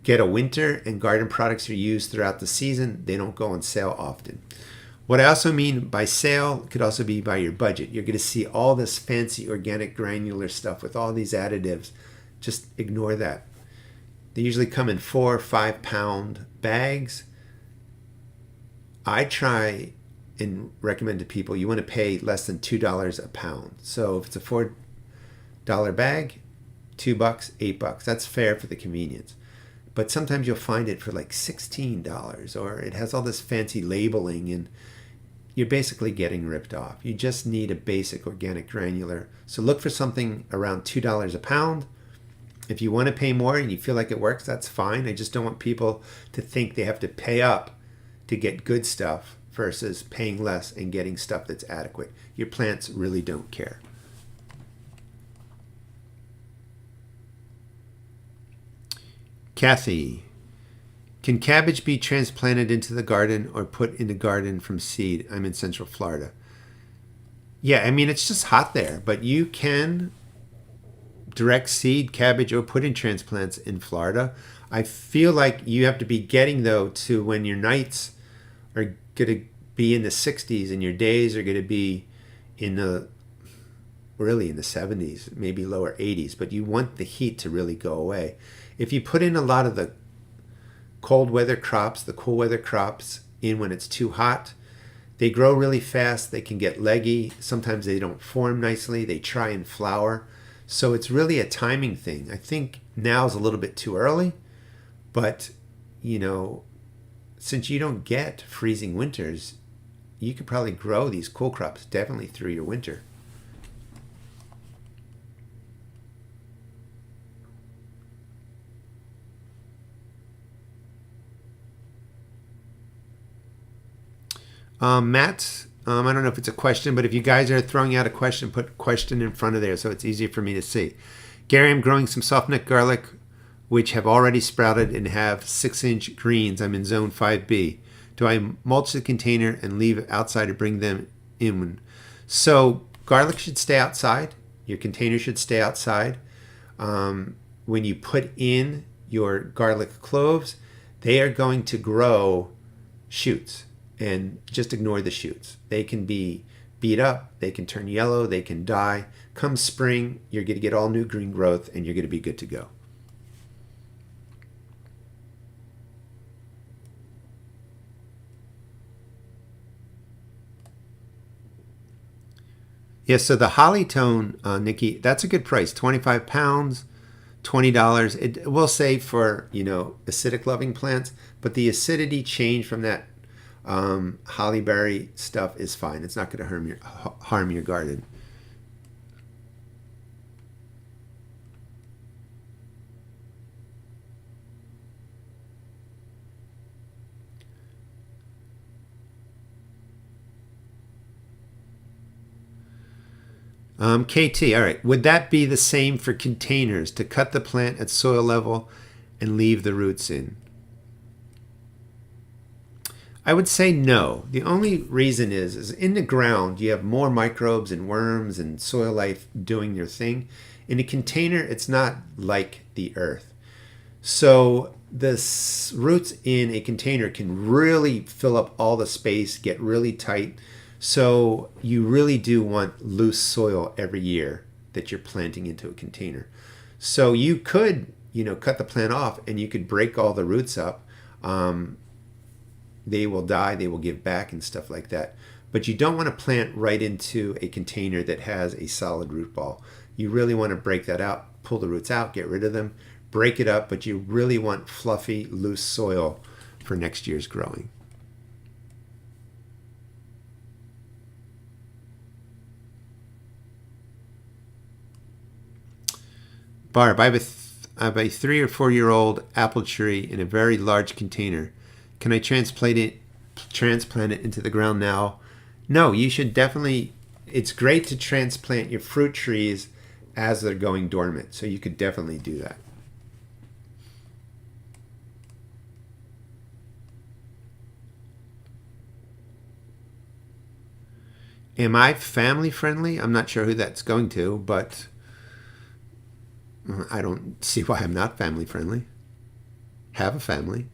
get a winter and garden products are used throughout the season, they don't go on sale often. What I also mean by sale could also be by your budget. You're going to see all this fancy organic granular stuff with all these additives. Just ignore that. They usually come in 4 or 5 pound bags. I try and recommend to people, you want to pay less than $2 a pound. So if it's a $4 bag, $2, $8, that's fair for the convenience. But sometimes you'll find it for like $16, or it has all this fancy labeling, and you're basically getting ripped off. You just need a basic organic granular. So look for something around $2 a pound. If you want to pay more and you feel like it works, that's fine. I just don't want people to think they have to pay up to get good stuff versus paying less and getting stuff that's adequate. Your plants really don't care. Kathy, can cabbage be transplanted into the garden or put in the garden from seed? I'm in Central Florida. Yeah, I mean, it's just hot there, but you can direct seed cabbage or put in transplants in Florida. I feel like you have to be getting, though, to when your nights are going to be in the 60s and your days are going to be in the 70s, maybe lower 80s, but you want the heat to really go away. If you put in a lot of the cold weather crops, the cool weather crops in when it's too hot, they grow really fast, they can get leggy, sometimes they don't form nicely, they try and flower. So it's really a timing thing. I think now's a little bit too early, but since you don't get freezing winters, you could probably grow these cool crops definitely through your winter. Matt, I don't know if it's a question, but if you guys are throwing out a question, put question in front of there so it's easier for me to see. Gary, I'm growing some softneck garlic, which have already sprouted and have 6-inch greens. I'm in zone 5B. Do I mulch the container and leave it outside to bring them in? So garlic should stay outside. Your container should stay outside. When you put in your garlic cloves, they are going to grow shoots, and just ignore the shoots. They can be beat up, they can turn yellow, they can die. Come spring, you're going to get all new green growth and you're going to be good to go. Yeah, so the holly tone, Nikki, that's a good price. 25 pounds, $20. It will say for, acidic loving plants, but the acidity change from that hollyberry stuff is fine. It's not going to harm your garden. KT, all right. Would that be the same for containers, to cut the plant at soil level and leave the roots in? I would say no. The only reason is in the ground, you have more microbes and worms and soil life doing their thing. In a container, it's not like the earth. So the roots in a container can really fill up all the space, get really tight. So you really do want loose soil every year that you're planting into a container. So you could, cut the plant off and you could break all the roots up. They will die, they will give back and stuff like that. But you don't want to plant right into a container that has a solid root ball. You really want to break that out, pull the roots out, get rid of them, break it up, but you really want fluffy, loose soil for next year's growing. Barb, I have a 3 or 4 year old apple tree in a very large container. Can I transplant it into the ground now? No, you should definitely. It's great to transplant your fruit trees as they're going dormant, so you could definitely do that. Am I family friendly? I'm not sure who that's going to, but I don't see why I'm not family friendly. Have a family.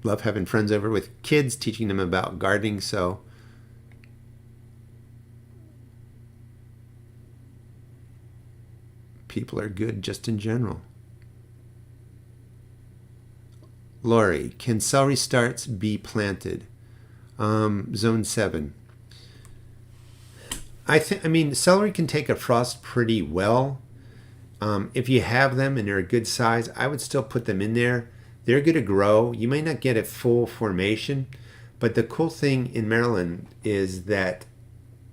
Love having friends over with kids, teaching them about gardening, so people are good just in general. Lori, can celery starts be planted? Zone 7. Celery can take a frost pretty well. If you have them and they're a good size, I would still put them in there. They're going to grow. You may not get a full formation, but the cool thing in Maryland is that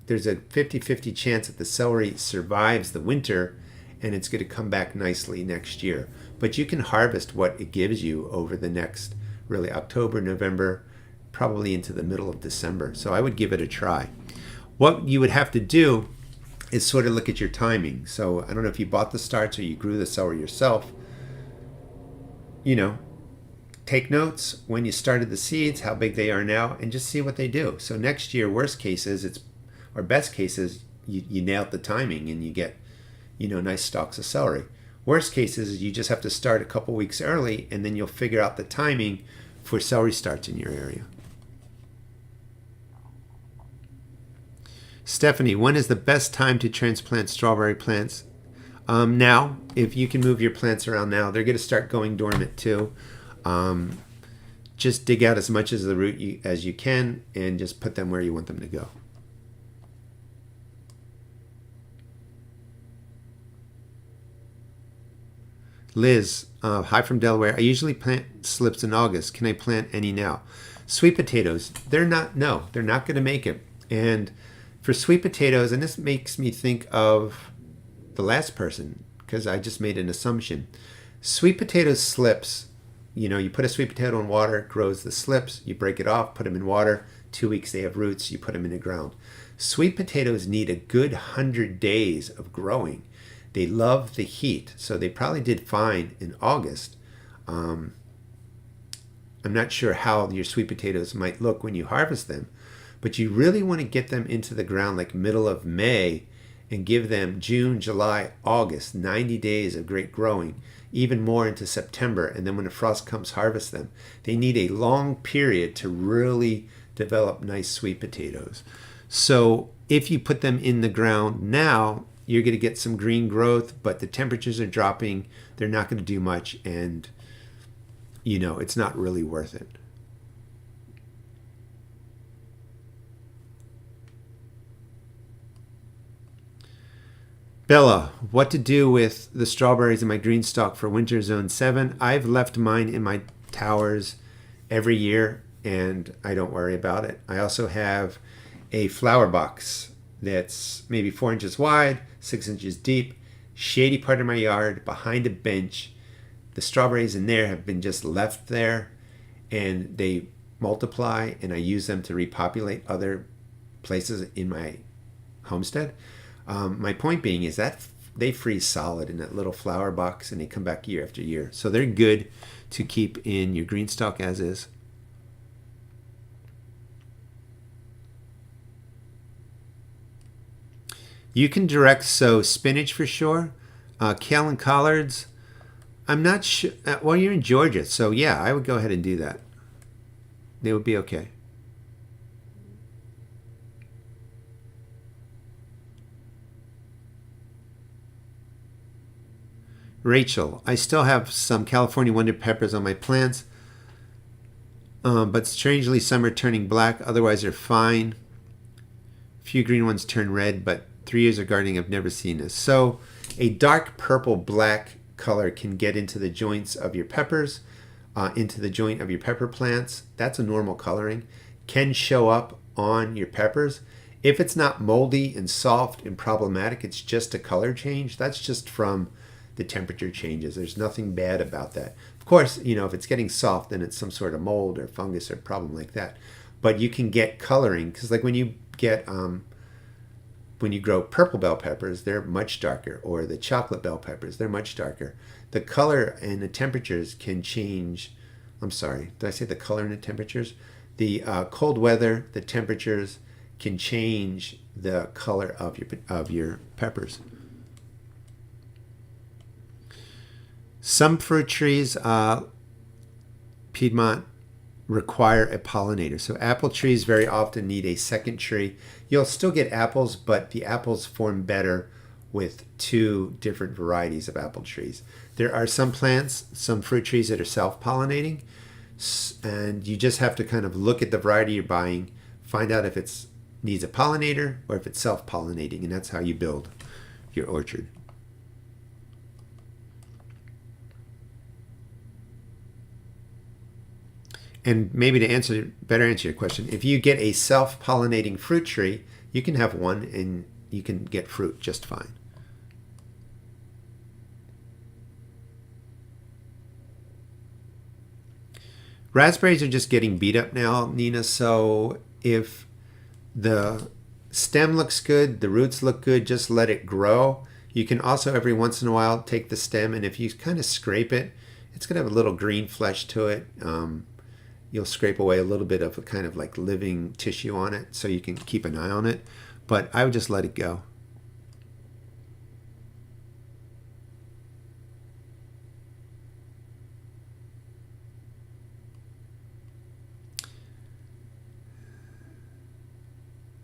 there's a 50-50 chance that the celery survives the winter and it's going to come back nicely next year. But you can harvest what it gives you over the next, really, October, November, probably into the middle of December. So I would give it a try. What you would have to do is sort of look at your timing. So I don't know if you bought the starts or you grew the celery yourself. Take notes when you started the seeds, how big they are now, and just see what they do. So next year, worst cases, or best cases, you nailed the timing and you get, nice stalks of celery. Worst cases, you just have to start a couple weeks early, and then you'll figure out the timing for celery starts in your area. Stephanie, when is the best time to transplant strawberry plants? Now, if you can move your plants around now, they're going to start going dormant too. Just dig out as much of the root as you can and just put them where you want them to go. Liz, hi from Delaware. I usually plant slips in August. Can I plant any now? Sweet potatoes, they're not going to make it. And for sweet potatoes, and this makes me think of the last person because I just made an assumption. Sweet potato slips, you put a sweet potato in water, it grows the slips, you break it off, put them in water, 2 weeks they have roots, you put them in the ground. Sweet potatoes need a good 100 days of growing. They love the heat, so they probably did fine in August. I'm not sure how your sweet potatoes might look when you harvest them, But you really want to get them into the ground like middle of May and give them June, July, August, 90 days of great growing, even more into September. And then when the frost comes, harvest them. They need a long period to really develop nice sweet potatoes. So if you put them in the ground now, you're going to get some green growth, but the temperatures are dropping. They're not going to do much, and it's not really worth it. Bella, what to do with the strawberries in my GreenStalk for winter zone 7? I've left mine in my towers every year, and I don't worry about it. I also have a flower box that's maybe 4 inches wide, 6 inches deep, shady part of my yard, behind a bench. The strawberries in there have been just left there, and they multiply, and I use them to repopulate other places in my homestead. My point being is that they freeze solid in that little flower box, and they come back year after year. So they're good to keep in your GreenStalk as is. You can direct sow spinach for sure. Kale and collards, I'm not sure. Well, you're in Georgia, so yeah, I would go ahead and do that. They would be okay. Rachel, I still have some California Wonder Peppers on my plants, but strangely some are turning black, otherwise they're fine. Few green ones turn red, but 3 years of gardening I've never seen this. So a dark purple black color can get into the joints of your peppers, into the joint of your pepper plants. That's a normal coloring. Can show up on your peppers. If it's not moldy and soft and problematic, it's just a color change. That's just from the temperature changes. There's nothing bad about that. Of course, if it's getting soft, then it's some sort of mold or fungus or problem like that. But you can get coloring, because like when you grow purple bell peppers, they're much darker, or the chocolate bell peppers, they're much darker. The color and the temperatures can change. I'm sorry, did I say the color and the temperatures? The cold weather, the temperatures can change the color of your peppers. Some fruit trees, Piedmont, require a pollinator. So apple trees very often need a second tree. You'll still get apples, but the apples form better with 2 different varieties of apple trees. There are some plants, some fruit trees that are self-pollinating, and you just have to kind of look at the variety you're buying, find out if it needs a pollinator or if it's self-pollinating, and that's how you build your orchard. And maybe to better answer your question, if you get a self-pollinating fruit tree, you can have one and you can get fruit just fine. Raspberries are just getting beat up now, Nina, so if the stem looks good, the roots look good, just let it grow. You can also every once in a while take the stem, and if you kind of scrape it, it's going to have a little green flesh to it. You'll scrape away a little bit of a kind of like living tissue on it, so you can keep an eye on it. But I would just let it go.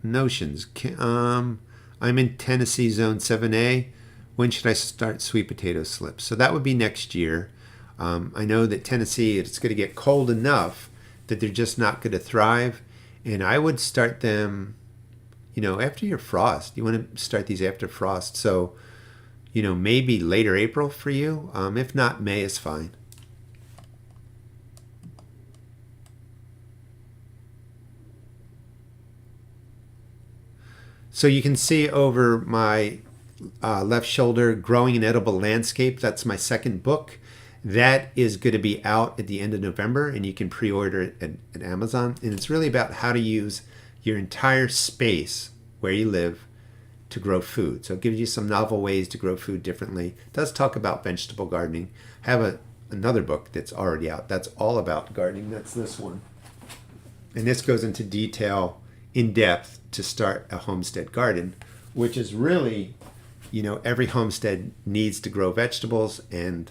Notions. I'm in Tennessee Zone 7A. When should I start sweet potato slips? So that would be next year. I know that Tennessee, it's going to get cold enough that they're just not going to thrive. And I would start them, after your frost. You want to start these after frost. So, maybe later April for you. If not, May is fine. So you can see over my left shoulder, Growing an Edible Landscape. That's my second book. That is going to be out at the end of November, and you can pre-order it at Amazon. And it's really about how to use your entire space where you live to grow food. So it gives you some novel ways to grow food differently. It does talk about vegetable gardening. I have another book that's already out. That's all about gardening. That's this one. And this goes into detail in depth to start a homestead garden, which is really, every homestead needs to grow vegetables, and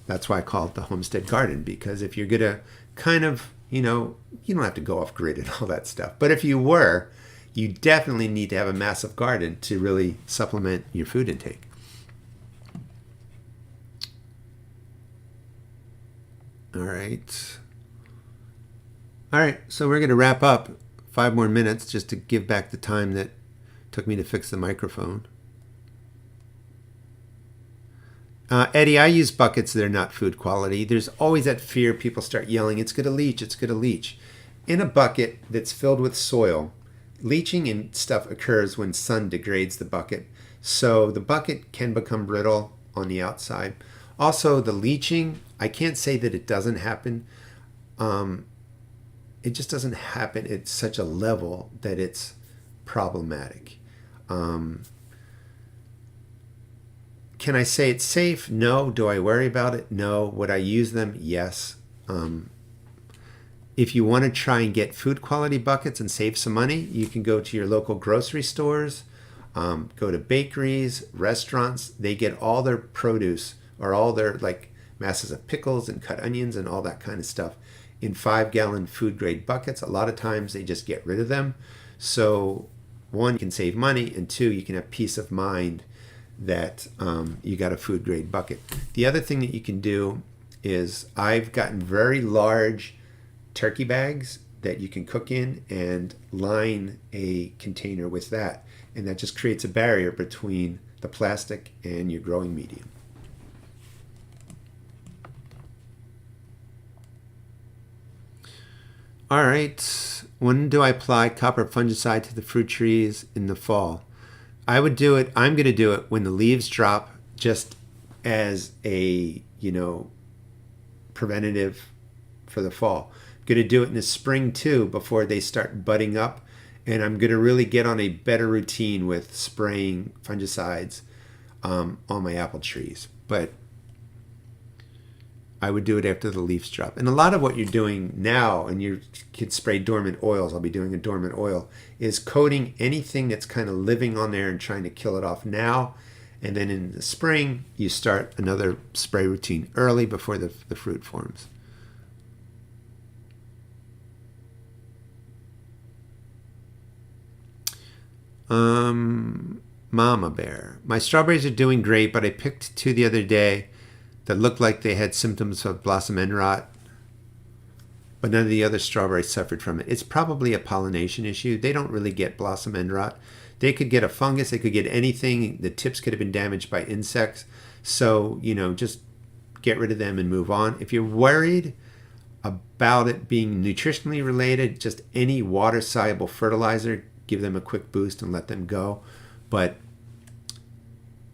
that's why I call it the homestead garden, because if you're going to kind of, you don't have to go off grid and all that stuff. But if you were, you definitely need to have a massive garden to really supplement your food intake. All right. All right, so we're going to wrap up 5 more minutes just to give back the time that took me to fix the microphone. Eddie, I use buckets that are not food quality. There's always that fear. People start yelling, it's going to leach, it's going to leach. In a bucket that's filled with soil, leaching and stuff occurs when sun degrades the bucket. So the bucket can become brittle on the outside. Also, the leaching, I can't say that it doesn't happen. It just doesn't happen at such a level that it's problematic. Can I say it's safe? No. Do I worry about it? No. Would I use them? Yes. If you want to try and get food quality buckets and save some money, you can go to your local grocery stores, go to bakeries, restaurants. They get all their produce or all their masses of pickles and cut onions and all that kind of stuff in 5-gallon food grade buckets. A lot of times they just get rid of them. So 1, you can save money, and 2, you can have peace of mind that you got a food grade bucket. The other thing that you can do is I've gotten very large turkey bags that you can cook in and line a container with that. And that just creates a barrier between the plastic and your growing medium. All right, when do I apply copper fungicide to the fruit trees in the fall? I would do it, I'm going to do it when the leaves drop, just as a, preventative for the fall. I'm going to do it in the spring too, before they start budding up. And I'm going to really get on a better routine with spraying fungicides on my apple trees. But I would do it after the leaves drop. And a lot of what you're doing now, and you could spray dormant oils, I'll be doing a dormant oil, is coating anything that's kind of living on there and trying to kill it off now. And then in the spring, you start another spray routine early before the fruit forms. Mama Bear. My strawberries are doing great, but I picked 2 the other day that looked like they had symptoms of blossom end rot, but none of the other strawberries suffered from it. It's probably a pollination issue. They don't really get blossom end rot. They could get a fungus. They could get anything. The tips could have been damaged by insects. So, just get rid of them and move on. If you're worried about it being nutritionally related, just any water-soluble fertilizer, give them a quick boost and let them go. But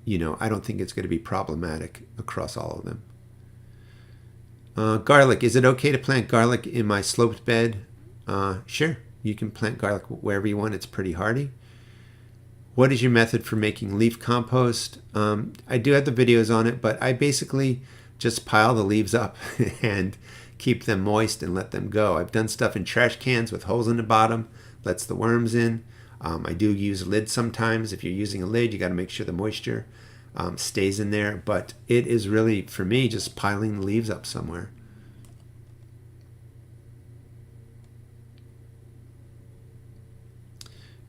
I don't think it's going to be problematic across all of them. Garlic. Is it okay to plant garlic in my sloped bed? Sure. You can plant garlic wherever you want. It's pretty hardy. What is your method for making leaf compost? I do have the videos on it, but I basically just pile the leaves up and keep them moist and let them go. I've done stuff in trash cans with holes in the bottom, lets the worms in. I do use lids sometimes. If you're using a lid, you got to make sure the moisture stays in there. But it is really, for me, just piling the leaves up somewhere.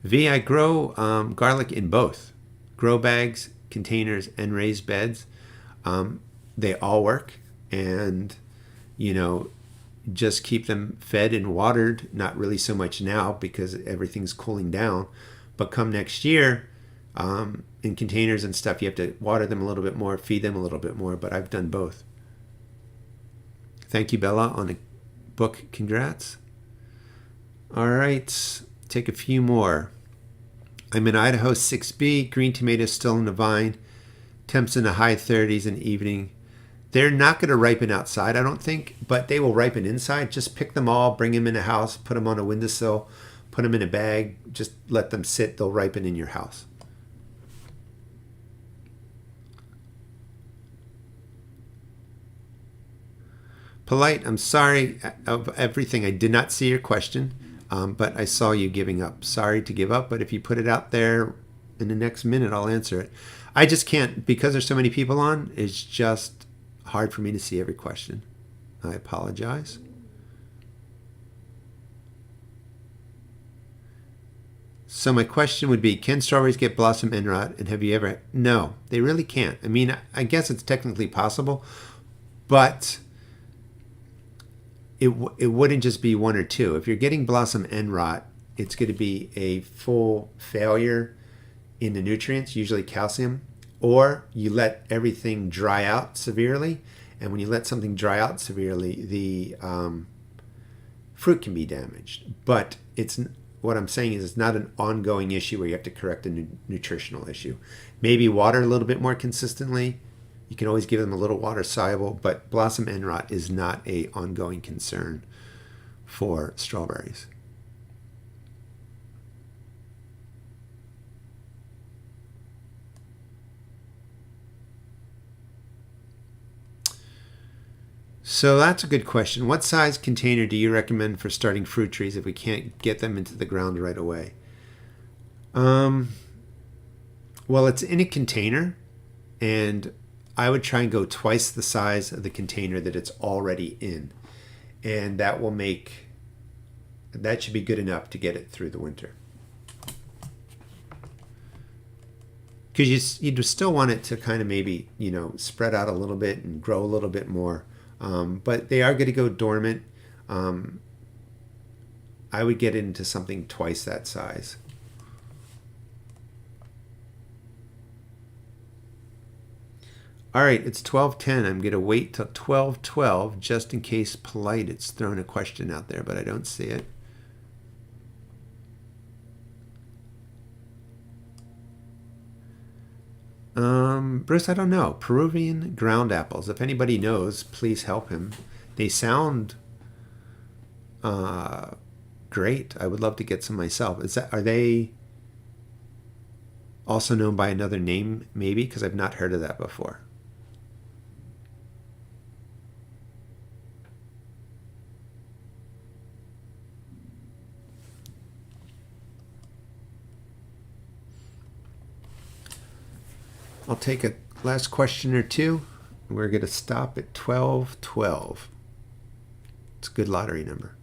I grow garlic in both grow bags, containers, and raised beds. They all work, and just keep them fed and watered. Not really so much now because everything's cooling down, but come next year, in containers and stuff, you have to water them a little bit more, feed them a little bit more. But I've done both. Thank you, Bella, on the book. Congrats. All right, take a few more. I'm in Idaho 6B. Green tomatoes still in the vine. Temps in the high 30s in the evening. They're not going to ripen outside, I don't think, but they will ripen inside. Just pick them all, bring them in the house, put them on a windowsill, put them in a bag, just let them sit. They'll ripen in your house. Polite, I'm sorry of everything. I did not see your question. but I saw you giving up. Sorry to give up, but if you put it out there in the next minute, I'll answer it. I just can't, because there's so many people on, it's just hard for me to see every question. I apologize. So my question would be, can strawberries get blossom end rot? And have you ever? No, they really can't. I mean, I guess it's technically possible, but it wouldn't just be one or two. If you're getting blossom end rot, it's going to be a full failure in the nutrients, usually calcium, or you let everything dry out severely. And when you let something dry out severely, the fruit can be damaged. But what I'm saying is it's not an ongoing issue where you have to correct a nutritional issue. Maybe water a little bit more consistently. You can always give them a little water soluble, but blossom end rot is not a ongoing concern for strawberries. So that's a good question. What size container do you recommend for starting fruit trees if we can't get them into the ground right away? Well, it's in a container, and I would try and go twice the size of the container that it's already in. And that should be good enough to get it through the winter. Because you still want it to kind of maybe, spread out a little bit and grow a little bit more. But they are going to go dormant. I would get into something twice that size. All right, it's 12:10. I'm going to wait till 12:12 just in case Polite it's thrown a question out there, but I don't see it. Bruce, I don't know. Peruvian ground apples. If anybody knows, please help him. They sound great. I would love to get some myself. Are they also known by another name, maybe? Because I've not heard of that before. I'll take a last question or two. We're going to stop at 12:12. It's a good lottery number.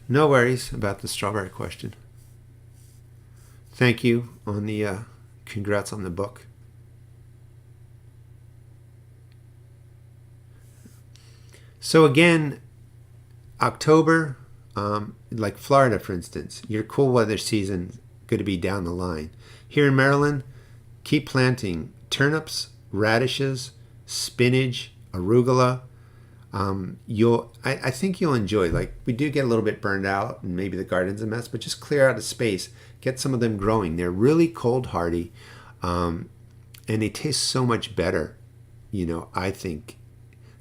No worries about the strawberry question. Thank you on the congrats on the book. So again, October, like Florida, for instance, your cool weather season going to be down the line. Here in Maryland, keep planting turnips, radishes, spinach, arugula. I think you'll enjoy. Like, we do get a little bit burned out and maybe the garden's a mess, but just clear out a space, get some of them growing. They're really cold hardy, and they taste so much better, I think,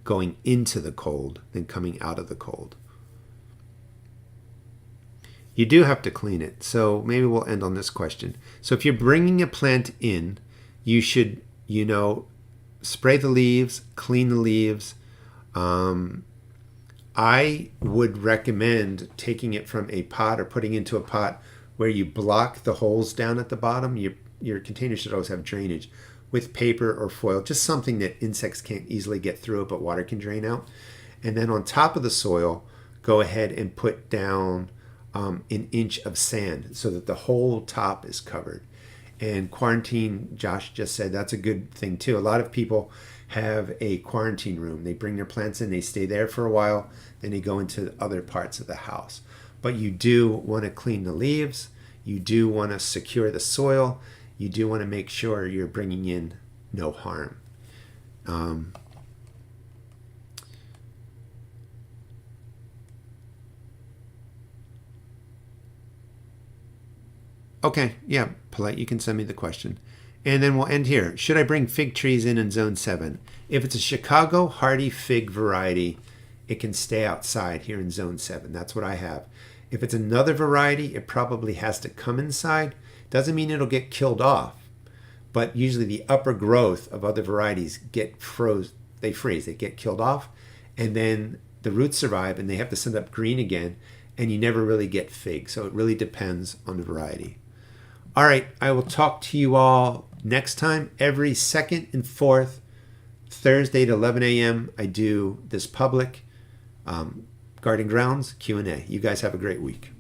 going into the cold than coming out of the cold. You do have to clean it. So maybe we'll end on this question. So if you're bringing a plant in, you should, spray the leaves, clean the leaves. I would recommend taking it from a pot or putting into a pot where you block the holes down at the bottom. Your container should always have drainage with paper or foil, just something that insects can't easily get through it, but water can drain out. And then on top of the soil, go ahead and put down an inch of sand so that the whole top is covered. And quarantine, Josh just said, that's a good thing too. A lot of people have a quarantine room. They bring their plants in, they stay there for a while, then they go into other parts of the house. But you do want to clean the leaves. You do want to secure the soil. You do want to make sure you're bringing in no harm. Okay, yeah, Polite, you can send me the question. And then we'll end here. Should I bring fig trees in zone 7? If it's a Chicago hardy fig variety, it can stay outside here in zone 7. That's what I have. If it's another variety, it probably has to come inside. Doesn't mean it'll get killed off, but usually the upper growth of other varieties get froze. They freeze, they get killed off, and then the roots survive and they have to send up green again, and you never really get fig. So it really depends on the variety. All right, I will talk to you all next time. Every second and fourth Thursday at 11 a.m. I do this public garden grounds Q&A. You guys have a great week.